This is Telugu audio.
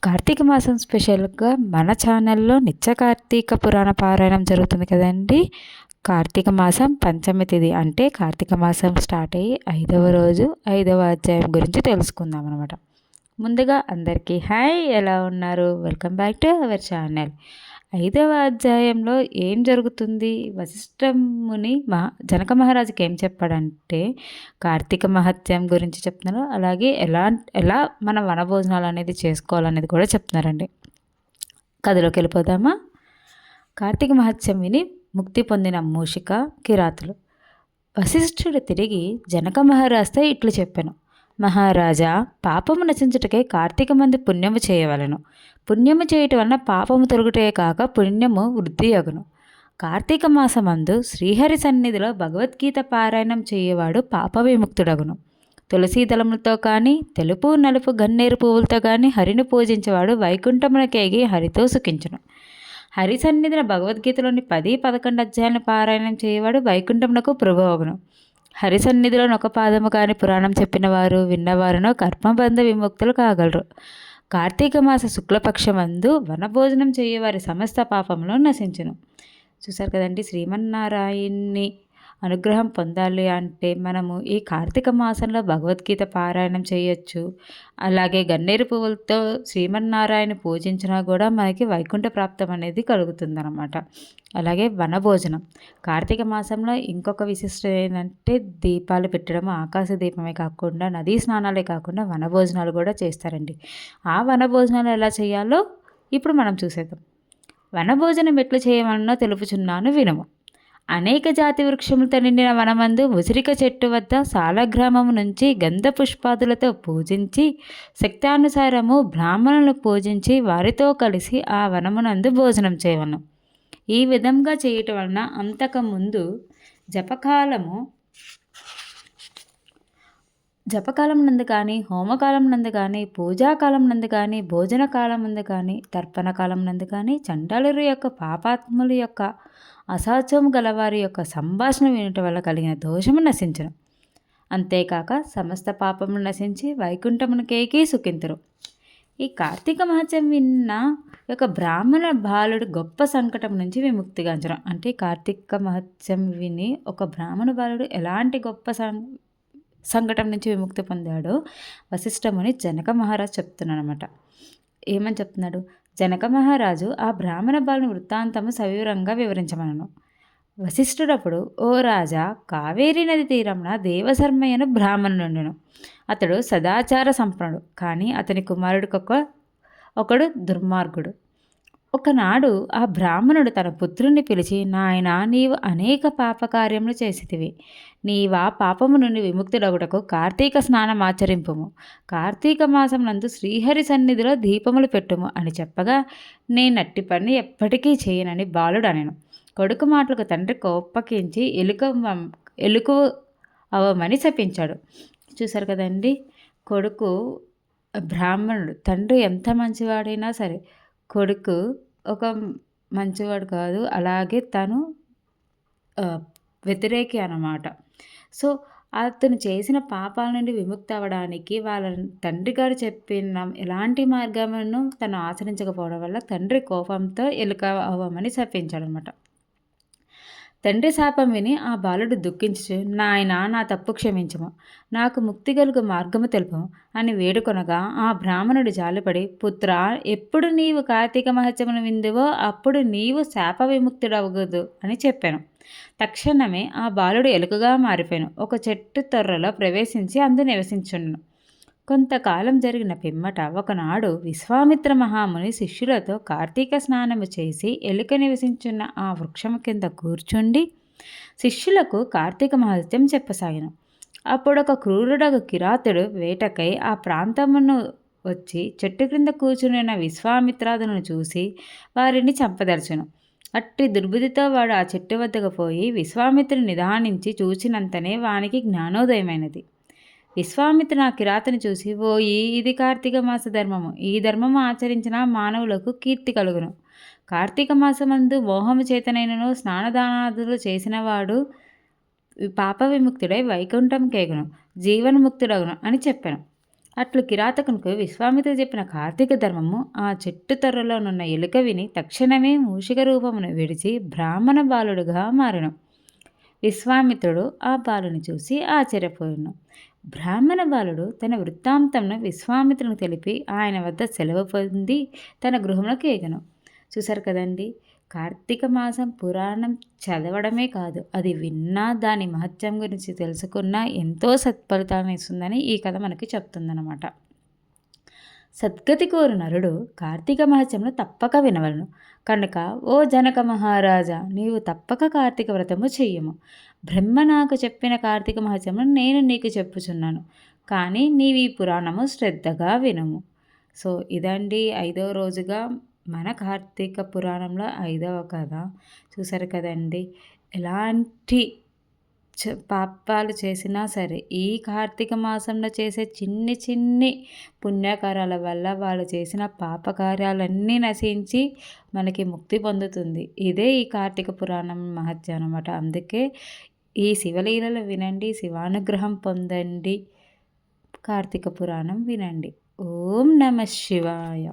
కార్తీక మాసం స్పెషల్గా మన ఛానల్లో నిత్య కార్తీక పురాణ పారాయణం జరుగుతుంది కదండి. కార్తీక మాసం పంచమి తిథి అంటే కార్తీక మాసం స్టార్ట్ అయ్యి 5వ రోజు 5వ అధ్యాయం గురించి తెలుసుకుందాం అనమాట. ముందుగా అందరికీ హాయ్, ఎలా ఉన్నారు? Welcome back to our channel. 5వ అధ్యాయంలో ఏం జరుగుతుంది? వశిష్ఠ ముని జనక మహారాజుకి ఏం చెప్పాడంటే కార్తీక మహత్యం గురించి చెప్తున్నారు. అలాగే ఎలా మన వనభోజనాలు అనేది చేసుకోవాలనేది కూడా చెప్తున్నారండి. కథలోకి వెళ్ళిపోదామా? కార్తీక మహత్యం విని ముక్తి పొందిన మూషిక కిరాతులు. వశిష్ఠుడు తిరిగి జనక మహారాజుతో ఇట్లు చెప్పాను: మహారాజా, పాపము నశించుటకే కార్తీక మందు పుణ్యము చేయవలను. పుణ్యము చేయటం వలన పాపము తొలగుటే కాక పుణ్యము వృద్ధి అగును. కార్తీక మాసమందు శ్రీహరి సన్నిధిలో భగవద్గీత పారాయణం చేయవాడు పాప విముక్తుడగును. తులసీ దళములతో కానీ తెలుపు నలుపు గన్నేరు పువ్వులతో కానీ హరిని పూజించేవాడు వైకుంఠమునకేగి హరితో సుఖించును. హరి సన్నిధిన భగవద్గీతలోని 10-11 అధ్యాయాలను పారాయణం చేయవాడు వైకుంఠమునకు ప్రభువగును. హరి సన్నిధిలో ఒక పాదము కాని పురాణం చెప్పిన వారు విన్నవారును కర్మబంధ విముక్తులు కాగలరు. కార్తీక మాస శుక్లపక్షమందు వనభోజనం చేయవారి సమస్త పాపములు నశించును. చూసారు కదండి, శ్రీమన్నారాయణ్ణి అనుగ్రహం పొందాలి అంటే మనము ఈ కార్తీక మాసంలో భగవద్గీత పారాయణం చేయొచ్చు. అలాగే గన్నేరు పువ్వులతో శ్రీమన్నారాయణ పూజించినా కూడా మనకి వైకుంఠ ప్రాప్తం అనేది కలుగుతుందన్నమాట. అలాగే వనభోజనం కార్తీక మాసంలో ఇంకొక విశిష్టత ఏంటంటే దీపాలు పెట్టడం. ఆకాశ దీపమే కాకుండా నదీ స్నానాలే కాకుండా వనభోజనాలు కూడా చేస్తారండి. ఆ వనభోజనాలు ఎలా చేయాలో ఇప్పుడు మనం చూసేద్దాం. వనభోజనం ఎట్లు చేయమన్నో తెలుపుచున్నాను వినుము. అనేక జాతి వృక్షములతో నిండిన వనమందు ఉసిరిక చెట్టు వద్ద సాలగ్రామము నుంచి గంధ పుష్పాదులతో పూజించి శక్తానుసారము బ్రాహ్మణులను పూజించి వారితో కలిసి ఆ వనమునందు భోజనం చేయవలను. ఈ విధంగా చేయటం వలన అంతకుముందు జపకాలం నందు కానీ, హోమకాలం నందు కానీ, పూజాకాలం నందు కానీ, భోజన కాలం నందు కానీ, తర్పణ కాలం నందు కానీ చండాలుల యొక్క పాపాత్ముల యొక్క అసాధ్యము గలవారి యొక్క సంభాషణ వినటం వల్ల కలిగిన దోషము నశించును. అంతేకాక సమస్త పాపములు నశించి వైకుంఠమునకేకి సుఖింతురు. ఈ కార్తీక మహత్యం విన్న యొక్క బ్రాహ్మణ బాలుడు గొప్ప సంకటం నుంచి విముక్తిగాంచడం. అంటే కార్తీక మహత్యం విని ఒక బ్రాహ్మణ బాలుడు ఎలాంటి గొప్ప సంకటం నుంచి విముక్తి పొందాడో వశిష్ఠముని జనక మహారాజు చెప్తున్నాడు అనమాట. ఏమని చెప్తున్నాడు? జనక మహారాజు ఆ బ్రాహ్మణ బాలుని వృత్తాంతము సవివరంగా వివరించమనను. వశిష్ఠుడప్పుడు, ఓ రాజా, కావేరీ నది తీరమున దేవశర్మయ్యను బ్రాహ్మణుండును. అతడు సదాచార సంపన్నుడు, కానీ అతని ఒకడు దుర్మార్గుడు. ఒకనాడు ఆ బ్రాహ్మణుడు తన పుత్రుణ్ణి పిలిచి, నాయనా, నీవు అనేక పాపకార్యములు చేసితివి. నీవా పాపము నుండి విముక్తుడగుటకు కార్తీక స్నానం ఆచరింపుము. కార్తీక మాసం నందు శ్రీహరి సన్నిధిలో దీపములు పెట్టుము అని చెప్పగా, నేనట్టి పని ఎప్పటికీ చేయనని బాలుడు అనెను. కొడుకు మాటలకు తండ్రి కోప్పకించి ఎలుకు అవమని శపించాడు. చూసారు కదండి, కొడుకు బ్రాహ్మణుడు, తండ్రి ఎంత మంచివాడైనా సరే కొడుకు ఒక మంచివాడు కాదు, అలాగే తను వ్యతిరేకి అన్నమాట. సో అతను చేసిన పాపాల నుండి విముక్తి అవ్వడానికి వాళ్ళ తండ్రి గారు చెప్పిన ఎలాంటి మార్గములను తను ఆచరించకపోవడం వల్ల తండ్రి కోపంతో ఎలుక అవ్వమని శపించాడు అనమాట. తండ్రి శాపం విని ఆ బాలుడు దుఃఖించు, నాయనా, నా తప్పు క్షమించము, నాకు ముక్తి కలుగు మార్గము తెలుపము అని వేడుకొనగా ఆ బ్రాహ్మణుడు జాలిపడి, పుత్రా, ఎప్పుడు నీవు కార్తీక మహత్యమును విందువో అప్పుడు నీవు శాప విముక్తుడవగదు అని చెప్పాను. తక్షణమే ఆ బాలుడు ఎలుకగా మారిపోయాను. ఒక చెట్టు తొర్రలో ప్రవేశించి అందు నివసించుండును. కొంతకాలం జరిగిన పిమ్మట ఒకనాడు విశ్వామిత్ర మహాముని శిష్యులతో కార్తీక స్నానము చేసి ఎలుక నివసించున్న ఆ వృక్షము కింద కూర్చుండి శిష్యులకు కార్తీక మహత్యం చెప్పసాగిన. అప్పుడొక క్రూరుడగు కిరాతుడు వేటకై ఆ ప్రాంతమును వచ్చి చెట్టు క్రింద కూర్చున్న విశ్వామిత్రాదులను చూసి వారిని చంపదర్చును. అట్టి దుర్బుద్ధితో వాడు ఆ చెట్టు వద్దకు పోయి విశ్వామిత్రుని నిదానించి చూచినంతనే వానికి జ్ఞానోదయమైనది. విశ్వామిత్రుడు ఆ కిరాతను చూసి, ఓయి, ఇది కార్తీక మాస ధర్మము. ఈ ధర్మము ఆచరించిన మానవులకు కీర్తి కలుగును. కార్తీక మాసమందు మోహము చేతనైనను స్నానదానాదులు చేసినవాడు పాప విముక్తుడై వైకుంఠం కేగును, జీవన్ముక్తుడగును అని చెప్పాను. అట్లు కిరాతకునికి విశ్వామిత్రుడు చెప్పిన కార్తీక ధర్మము ఆ చెట్టు తొర్రలోనున్న ఎలుక విని తక్షణమే మూషిక రూపమును విడిచి బ్రాహ్మణ బాలుడుగా మారెను. విశ్వామిత్రుడు ఆ బాలుని చూసి ఆశ్చర్యపోయాను. బ్రాహ్మణ బాలుడు తన వృత్తాంతంను విశ్వామిత్రునికి తెలిపి ఆయన వద్ద సెలవు పొంది తన గృహంలోకి ఎగను. చూసారు కదండి, కార్తీక మాసం పురాణం చదవడమే కాదు, అది విన్నా దాని మహత్యం గురించి తెలుసుకున్నా ఎంతో సత్ఫలితాన్ని ఇస్తుందని ఈ కథ మనకి చెప్తుందన్నమాట. సద్గతి కోరు నరుడు కార్తీక మహత్యమును తప్పక వినవలను. కనుక ఓ జనక మహారాజా, నీవు తప్పక కార్తీక వ్రతము చెయ్యము. బ్రహ్మ నాకు చెప్పిన కార్తీక మహత్యమును నేను నీకు చెప్పుచున్నాను, కానీ నీవు ఈ పురాణము శ్రద్ధగా వినము. సో ఇదండి 5వ రోజుగా మన కార్తీక పురాణంలో 5వ కథ. చూసారు కదండి, ఎలాంటి పాపాలు చేసినా సరే ఈ కార్తీక మాసంలో చేసే చిన్ని చిన్ని పుణ్యకార్యాల వల్ల వాళ్ళు చేసిన పాపకార్యాలన్నీ నశించి మనకి ముక్తి పొందుతుంది. ఇదే ఈ కార్తీక పురాణం మహత్యం అన్నమాట. అందుకే ఈ శివలీలలు వినండి, శివానుగ్రహం పొందండి, కార్తీక పురాణం వినండి. ఓం నమ శివాయ.